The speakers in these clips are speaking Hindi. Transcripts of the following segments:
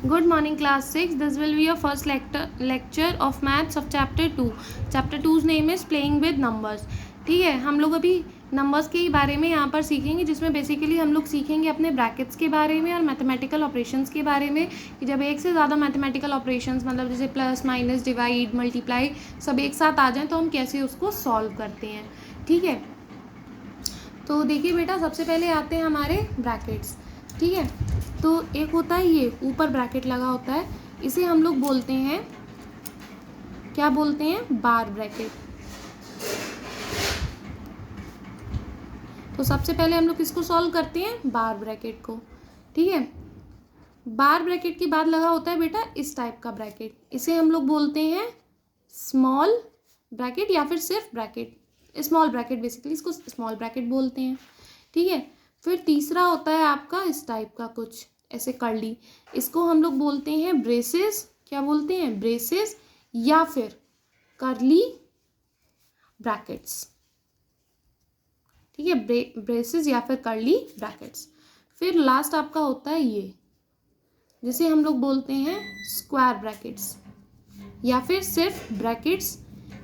Good morning class 6. This will be your first lecture of maths of chapter 2. Chapter 2's name is playing with numbers. ठीक है, हम लोग अभी नंबर्स के बारे में यहाँ पर सीखेंगे, जिसमें बेसिकली हम लोग सीखेंगे अपने ब्रैकेट्स के बारे में और मैथमेटिकल ऑपरेशंस के बारे में कि जब एक से ज़्यादा मैथमेटिकल ऑपरेशंस मतलब जैसे प्लस माइनस डिवाइड मल्टीप्लाई सब एक साथ आ जाएँ तो हम कैसे उसको सॉल्व करते हैं. ठीक है, तो देखिए बेटा, सबसे पहले आते हैं हमारे ब्रैकेट्स. ठीक है, तो एक होता है ये ऊपर ब्रैकेट लगा होता है, इसे हम लोग बोलते हैं, क्या बोलते हैं, बार ब्रैकेट. तो सबसे पहले हम लोग किसको सॉल्व करते हैं, बार ब्रैकेट को. ठीक है, बार ब्रैकेट के बाद लगा होता है बेटा इस टाइप का ब्रैकेट, इसे हम लोग बोलते हैं स्मॉल ब्रैकेट या फिर सिर्फ ब्रैकेट, स्मॉल ब्रैकेट, बेसिकली इसको स्मॉल ब्रैकेट बोलते हैं. ठीक है, फिर तीसरा होता है आपका इस टाइप का कुछ ऐसे कर्ली, इसको हम लोग बोलते हैं ब्रेसेस. क्या बोलते हैं, ब्रेसेस या फिर कर्ली ब्रैकेट्स. ठीक है, ब्रेसेस या फिर कर्ली ब्रैकेट्स. फिर लास्ट आपका होता है ये, जिसे हम लोग बोलते हैं स्क्वायर ब्रैकेट्स या फिर सिर्फ ब्रैकेट्स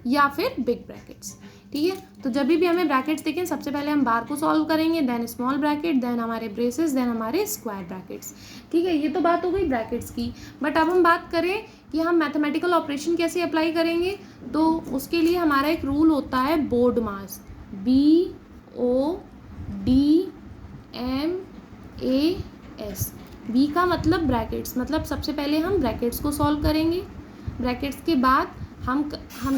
या फिर बिग ब्रैकेट्स. ठीक है, तो जब भी हमें ब्रैकेट्स देखें सबसे पहले हम बार को सॉल्व करेंगे, देन स्मॉल ब्रैकेट, देन हमारे ब्रेसेस, देन हमारे स्क्वायर ब्रैकेट्स. ठीक है, ये तो बात हो गई ब्रैकेट्स की. बट अब हम बात करें कि हम मैथमेटिकल ऑपरेशन कैसे अप्लाई करेंगे, तो उसके लिए हमारा एक रूल होता है बोर्ड मास, BODMAS. बी का मतलब ब्रैकेट्स, मतलब सबसे पहले हम ब्रैकेट्स को सॉल्व करेंगे, ब्रैकेट्स के बाद हम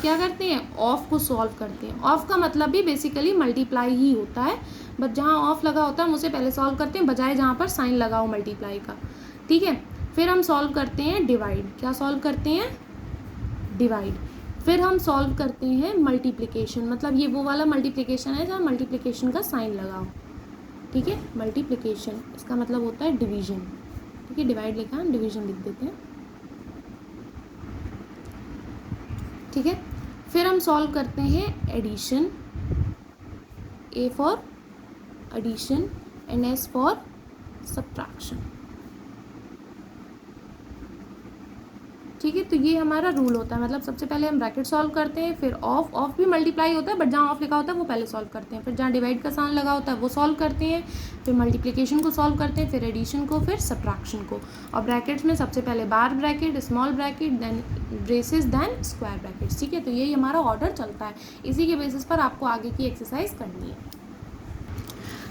क्या करते हैं, ऑफ को सॉल्व करते हैं. ऑफ का मतलब भी बेसिकली मल्टीप्लाई ही होता है, बट जहाँ ऑफ लगा होता है हम उसे पहले सॉल्व करते हैं बजाय जहाँ पर साइन लगा हो मल्टीप्लाई का. ठीक है, फिर हम सॉल्व करते हैं डिवाइड. क्या सॉल्व करते हैं, डिवाइड. फिर हम सॉल्व करते हैं मल्टीप्लिकेशन, मतलब ये वो वाला मल्टीप्लिकेशन है जहाँ मल्टीप्लिकेशन का साइन लगा हो. ठीक है, मल्टीप्लिकेशन इसका मतलब होता है डिवीजन. ठीक है, डिवाइड लिखा हम डिवीजन लिख देते हैं. ठीक है, फिर हम सॉल्व करते हैं addition, A for addition and S for subtraction. ठीक है, तो ये हमारा रूल होता है, मतलब सबसे पहले हम ब्रैकेट सॉल्व करते हैं, फिर ऑफ भी मल्टीप्लाई होता है बट जहाँ ऑफ लिखा होता है वो पहले सॉल्व करते हैं, फिर जहाँ डिवाइड का साइन लगा होता है वो सॉल्व करते हैं, फिर मल्टीप्लिकेशन को सॉल्व करते हैं, फिर एडिशन को, फिर सब्ट्रैक्शन को. और ब्रैकेट्स में सबसे पहले bar bracket, small bracket, then braces, then square brackets. ठीक है, तो यही हमारा ऑर्डर चलता है, इसी के बेसिस पर आपको आगे की एक्सरसाइज करनी है.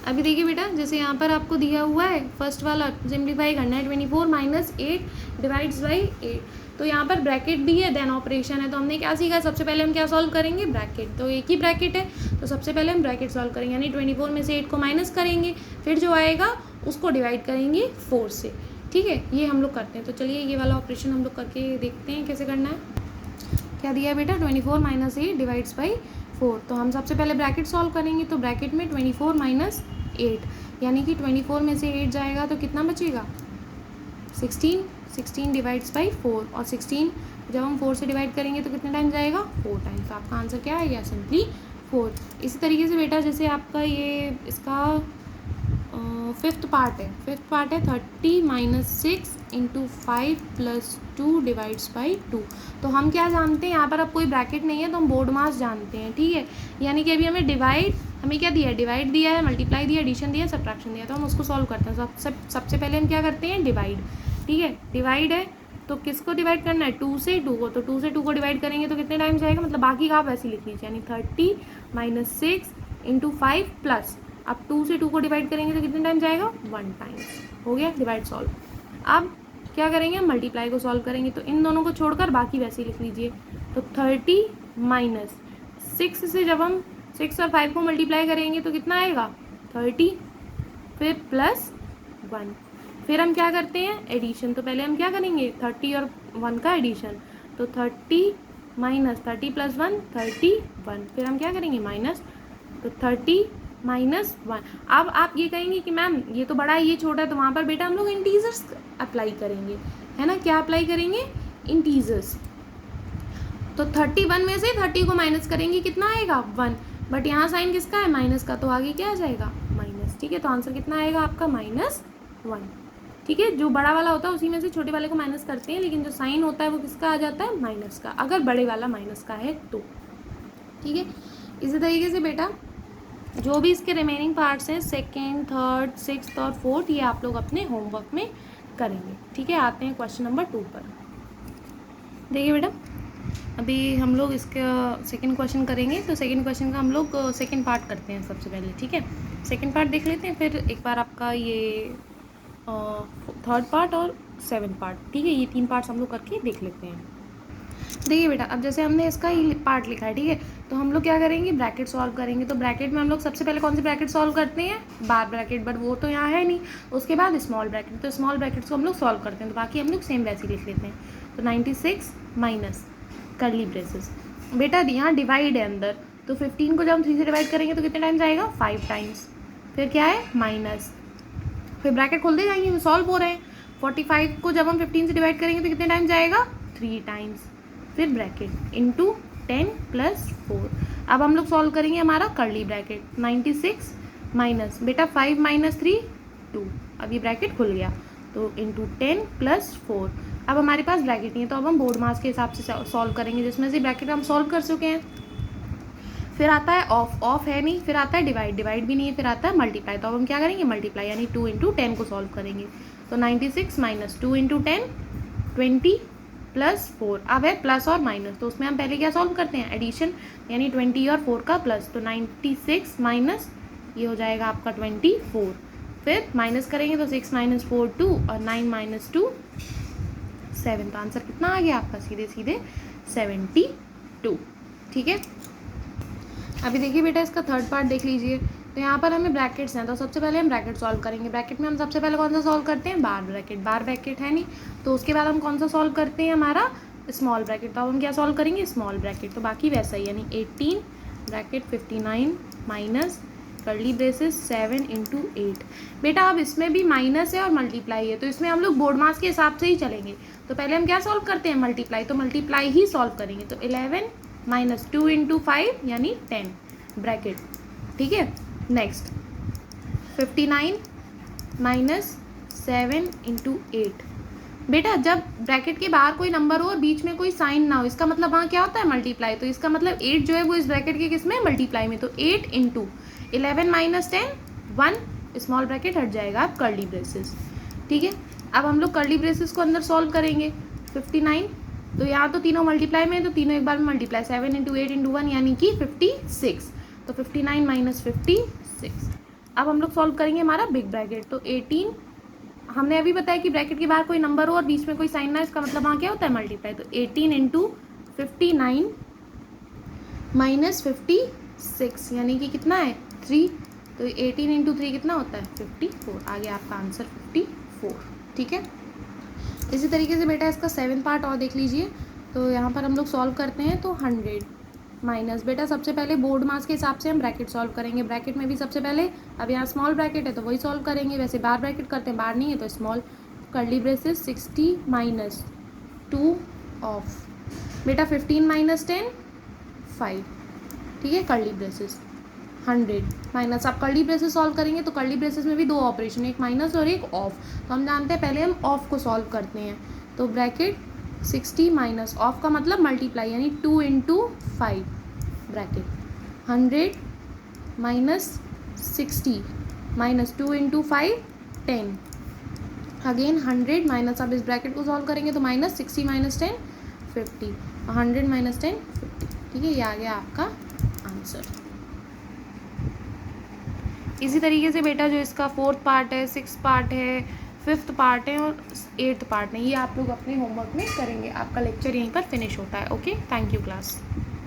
अभी देखिए बेटा, जैसे यहाँ पर आपको दिया हुआ है फर्स्ट वाला सिंप्लीफाई करना है, 24 - 8 डिवाइड्स बाई 8. तो यहाँ पर ब्रैकेट भी है, देन ऑपरेशन है. तो हमने क्या सीखा, सबसे पहले हम क्या सॉल्व करेंगे, ब्रैकेट. तो एक ही ब्रैकेट है तो सबसे पहले हम ब्रैकेट सॉल्व करेंगे, यानी 24 में से 8 को माइनस करेंगे, फिर जो आएगा उसको डिवाइड करेंगे 4 से. ठीक है, ये हम लोग करते हैं. तो चलिए ये वाला ऑपरेशन हम लोग करके देखते हैं कैसे करना है. क्या दिया है बेटा, 24 - 8 डिवाइड्स बाई 4. तो हम सबसे पहले ब्रैकेट सॉल्व करेंगे, तो ब्रैकेट में 24 - 8 यानी कि 24 में से 8 जाएगा तो कितना बचेगा, 16 डिवाइड्स बाई 4. और 16 जब हम 4 से डिवाइड करेंगे तो कितने टाइम जाएगा, 4 टाइम. तो आपका आंसर क्या आएगा, सिंपली 4. इसी तरीके से बेटा जैसे आपका ये इसका फिफ्थ पार्ट है 30 - 6 × 5 + 2 डिवाइड्स बाई 2. तो हम क्या जानते हैं, यहाँ पर अब कोई ब्रैकेट नहीं है तो हम बोर्ड मास जानते हैं. ठीक है, यानी कि अभी हमें हमें क्या दिया है, डिवाइड दिया है, मल्टीप्लाई दिया, एडिशन दिया, सब्ट्रैक्शन दिया. तो हम उसको सॉल्व करते हैं. सबसे पहले हम क्या करते हैं, डिवाइड. ठीक है, डिवाइड है तो किसको डिवाइड करना है, 2 से 2 को. तो 2 से 2 को डिवाइड करेंगे तो कितने टाइम्स आएगा, मतलब बाकी का आप ऐसे लिख लीजिए, यानी 30 - 6 × 5 प्लस, अब 2 से 2 को डिवाइड करेंगे तो कितने टाइम जाएगा, 1 टाइम. हो गया डिवाइड सॉल्व. अब क्या करेंगे, हम मल्टीप्लाई को सॉल्व करेंगे. तो इन दोनों को छोड़कर बाकी वैसे ही लिख लीजिए. तो 30 - 6 से जब हम 6 और 5 को मल्टीप्लाई करेंगे तो कितना आएगा, 30, फिर प्लस 1. फिर हम क्या करते हैं, एडिशन. तो पहले हम क्या करेंगे, 30 और 1 का एडिशन. तो 30 - 30 + 1 31. फिर हम क्या करेंगे, माइनस. तो 30 - 1. अब आप ये कहेंगे कि मैम ये तो बड़ा है ये छोटा है, तो वहाँ पर बेटा हम लोग इंटीजर्स अप्लाई करेंगे, है ना. क्या अप्लाई करेंगे, इंटीजर्स. तो 31 में से 30 को माइनस करेंगे, कितना आएगा, 1. बट यहाँ साइन किसका है, माइनस का, तो आगे क्या आ जाएगा, माइनस. ठीक है, तो आंसर कितना आएगा आपका, -1. ठीक है, जो बड़ा वाला होता है उसी में से छोटे वाले को माइनस करते हैं, लेकिन जो साइन होता है वो किसका आ जाता है, माइनस का, अगर बड़े वाला माइनस का है तो। ठीक है, इसी तरीके से बेटा जो भी इसके रिमेनिंग पार्ट्स हैं, सेकेंड, थर्ड, सिक्स्थ और फोर्थ, ये आप लोग अपने होमवर्क में करेंगे। ठीक है, आते हैं क्वेश्चन नंबर 2 पर। देखिए बेटा, अभी हम लोग इसका सेकंड क्वेश्चन करेंगे, तो सेकंड क्वेश्चन का हम लोग सेकंड पार्ट करते हैं सबसे पहले। ठीक है, सेकंड पार्ट देख लेते हैं, फिर एक बार आपका ये थर्ड पार्ट और सेवन्थ पार्ट। ठीक है, ये 3 पार्ट्स हम लोग करके देख लेते हैं। देखिए बेटा, अब जैसे हमने इसका ही पार्ट लिखा है, ठीक है, तो हम लोग क्या करेंगे, ब्रैकेट सॉल्व करेंगे। तो ब्रैकेट में हम लोग सबसे पहले कौन सी ब्रैकेट सॉल्व करते हैं, बार ब्रैकेट, बट वो तो यहाँ है नहीं। उसके बाद स्मॉल ब्रैकेट, तो स्मॉल ब्रैकेट्स को हम लोग सॉल्व करते हैं, तो बाकी हम लोग सेम वैसे ही लिख लेते हैं। तो 96 माइनस कर्ली ब्रेसेस, बेटा यहाँ डिवाइड है अंदर, तो 15 को जब हम 3 से डिवाइड करेंगे तो कितने टाइम्स आएगा, 5 टाइम्स। फिर क्या है, माइनस, फिर ब्रैकेट खोलते जाएंगे, सॉल्व हो रहे हैं। 45 को जब हम 15 से डिवाइड करेंगे तो कितने टाइम्स आएगा, 3 टाइम्स। फिर ब्रैकेट इंटू 10 + 4। अब हम लोग सॉल्व करेंगे हमारा कर्ली ब्रैकेट, 96 माइनस, बेटा 5 - 3 2, अब ये ब्रैकेट खुल गया, तो इंटू 10 + 4। अब हमारे पास ब्रैकेट नहीं है, तो अब हम बोर्ड मास के हिसाब से सॉल्व करेंगे, जिसमें से ब्रैकेट हम सॉल्व कर चुके हैं। फिर आता है ऑफ है नहीं, फिर आता है डिवाइड भी नहीं है, फिर आता है मल्टीप्लाई। तो अब हम क्या करेंगे, मल्टीप्लाई, यानी 2 × 10 को सॉल्व करेंगे। तो 96 माइनस 2 × 10 20 + 4। अब है प्लस और माइनस, तो उसमें हम पहले क्या सॉल्व करते हैं, एडिशन, यानी 20 और 4 का प्लस। तो 96 माइनस ये हो जाएगा आपका 24। फिर माइनस करेंगे तो 6 - 4 2 और 9 - 2 7। तो आंसर कितना आ गया आपका, सीधे सीधे 72। ठीक है, अभी देखिए बेटा इसका थर्ड पार्ट देख लीजिए। तो यहाँ पर हमें ब्रैकेट्स हैं, तो सबसे पहले हम ब्रैकेट सॉल्व करेंगे। ब्रैकेट में हम सबसे पहले कौन सा सॉल्व करते हैं, बार ब्रैकेट है नहीं, तो उसके बाद हम कौन सा सॉल्व करते हैं, हमारा स्मॉल ब्रैकेट। तो अब हम क्या सॉल्व करेंगे, स्मॉल ब्रैकेट, तो बाकी वैसा ही, यानी 18 ब्रैकेट 59 माइनस कर्ली ब्रेसेस 7 × 8। बेटा अब इसमें भी माइनस है और मल्टीप्लाई है, तो इसमें हम लोग बोर्ड मास के हिसाब से ही चलेंगे। तो पहले हम क्या सॉल्व करते हैं, मल्टीप्लाई, तो मल्टीप्लाई ही सॉल्व करेंगे। तो 11 - 2 × 5 यानी 10 ब्रैकेट। ठीक है, नेक्स्ट 59 माइनस 7 × 8। बेटा जब ब्रैकेट के बाहर कोई नंबर हो और बीच में कोई साइन ना हो, इसका मतलब वहाँ क्या होता है, मल्टीप्लाई। तो इसका मतलब 8 जो है वो इस ब्रैकेट के किस में, मल्टीप्लाई में। तो 8 × 11 - 10 1, स्मॉल ब्रैकेट हट जाएगा, आप कर्ली ब्रेसेस। ठीक है, अब हम लोग कर्ली ब्रेसेस को अंदर सॉल्व करेंगे। 59, तो यहाँ तो तीनों मल्टीप्लाई में है, तो तीनों एक बार में मल्टीप्लाई, 7 × 8 × 1 यानी कि 56। तो 59 - 56। अब हम लोग सॉल्व करेंगे हमारा बिग ब्रैकेट। तो 18, हमने अभी बताया कि ब्रैकेट के बाहर कोई नंबर हो और बीच में कोई साइन ना, इसका मतलब वहाँ क्या होता है, मल्टीप्लाई। तो 18 × 59 - 56 यानी कि कितना है, 3। तो 18 × 3 कितना होता है, 54। आ गया आपका आंसर 54। ठीक है, इसी तरीके से बेटा इसका 7th पार्ट और देख लीजिए। तो यहाँ पर हम लोग सॉल्व करते हैं, तो 100 माइनस, बेटा सबसे पहले बोर्ड मास के हिसाब से हम ब्रैकेट सॉल्व करेंगे। ब्रैकेट में भी सबसे पहले, अब यहाँ स्मॉल ब्रैकेट है तो वही सॉल्व करेंगे, वैसे बार ब्रैकेट करते हैं, बार नहीं है तो स्मॉल। कर्ली ब्रेसेस 60 - 2 ऑफ, बेटा 15 - 10 5। ठीक है, कर्ली ब्रेसेस 100 माइनस, आप कर्ली ब्रेसेस सॉल्व करेंगे तो कर्ली ब्रेसेस में भी 2 ऑपरेशन, एक माइनस और एक ऑफ। तो हम जानते हैं पहले हम ऑफ को सॉल्व करते हैं। तो ब्रैकेट 60 माइनस ऑफ का मतलब मल्टीप्लाई, यानी 2 × 5 bracket 100 minus 60 minus 2 × 5 10, again 100 minus, अब इस ब्रैकेट को सॉल्व करेंगे तो माइनस 60 - 10 50, 100 - 10 50। ठीक है, ये आ गया आपका आंसर। इसी तरीके से बेटा जो इसका 4th पार्ट है, 6th पार्ट है, 5th पार्ट है और 8th पार्ट है, ये आप लोग अपने होमवर्क में करेंगे। आपका लेक्चर यहीं पर फिनिश होता है। Okay, thank you class.